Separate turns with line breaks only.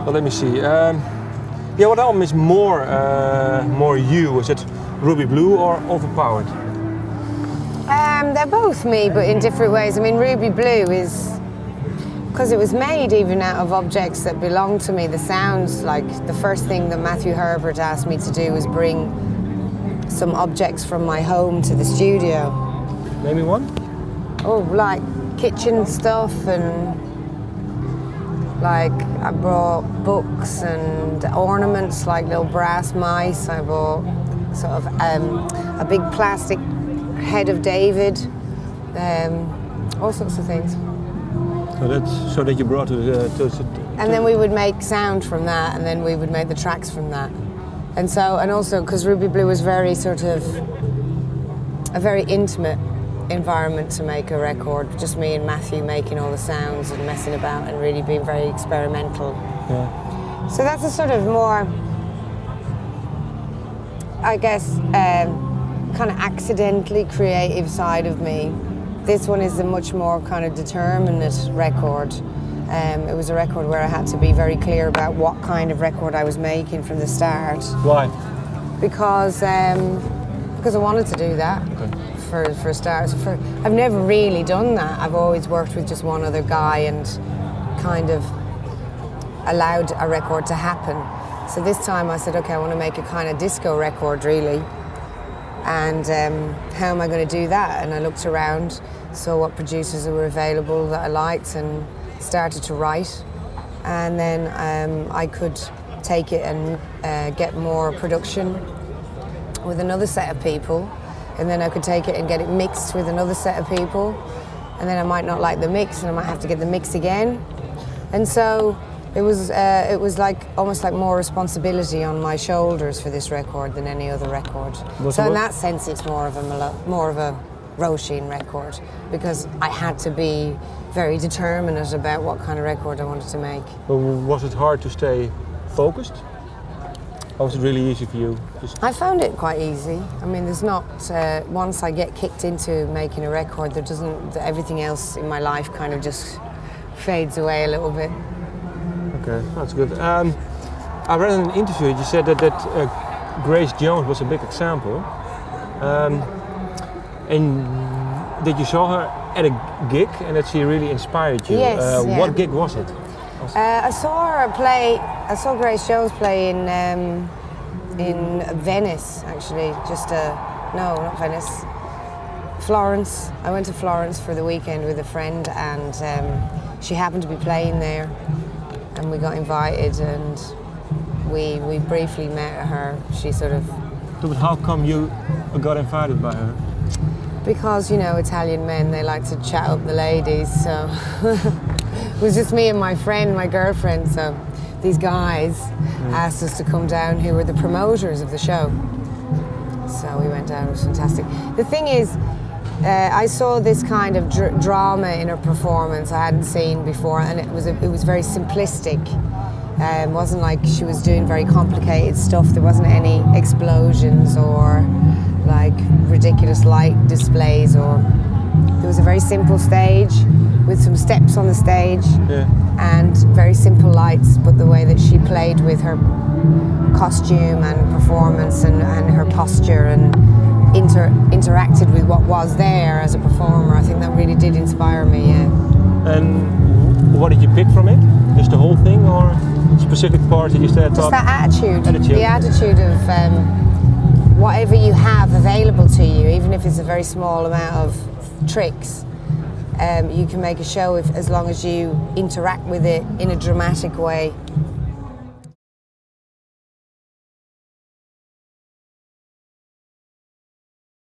Well, let me see. What album is more you? Is it Ruby Blue or Overpowered?
They're both me, but in different ways. I mean, Ruby Blue is because it was made even out of objects that belong to me. The sounds, like the first thing that Matthew Herbert asked me to do was bring some objects from my home to the studio.
Name me one.
Oh, like kitchen stuff, and like I brought books and ornaments like little brass mice. I brought sort of a big plastic head of David, all sorts of things.
So that you brought to
and then we would make sound from that, and then we would make the tracks from that. And also because Ruby Blue was very sort of a very intimate environment to make a record, just me and Matthew making all the sounds and messing about and really being very experimental.
Yeah.
So that's a sort of more, I guess, kind of accidentally creative side of me. This one is a much more kind of determinate record. It was a record where I had to be very clear about what kind of record I was making from the start.
Why?
Because I wanted to do that.
Okay.
For starters. I've never really done that. I've always worked with just one other guy and kind of allowed a record to happen. So this time I said, okay, I want to make a kind of disco record, really. And how am I going to do that? And I looked around, saw what producers were available that I liked, and started to write. And then I could take it and get more production with another set of people. And then I could take it and get it mixed with another set of people. And then I might not like the mix, and I might have to get the mix again. And so it was like almost like more responsibility on my shoulders for this record than any other record. So in that sense, it's more of a Róisín record, because I had to be very determinate about what kind of record I wanted to make.
But was it hard to stay focused? Or was it really easy for you?
I found it quite easy. I mean, there's not, once I get kicked into making a record, everything else in my life kind of just fades away a little bit.
Okay, that's good. I read in an interview, you said that Grace Jones was a big example. And that you saw her at a gig and that she really inspired you.
Yes, yeah.
What gig was it?
I saw Grace Jones play in Venice, actually. No, not Venice. Florence. I went to Florence for the weekend with a friend, and she happened to be playing there, and we got invited, and we briefly met her. She sort of...
But how come you got invited by her?
Because, you know, Italian men, they like to chat up the ladies, so... It was just me and my friend, my girlfriend, so these guys asked us to come down, who were the promoters of the show. So we went down, it was fantastic. The thing is, I saw this kind of drama in her performance I hadn't seen before, and it was very simplistic. It wasn't like she was doing very complicated stuff. There wasn't any explosions or like ridiculous light displays, or there was a very simple stage with some steps on the stage, and very simple lights, but the way that she played with her costume and performance and her posture and interacted with what was there as a performer, I think that really did inspire me, yeah.
And what did you pick from it? Just the whole thing, or specific parts that you said?
Just that attitude. The attitude of whatever you have available to you, even if it's a very small amount of tricks, you can make a show as long as you interact with it in a dramatic way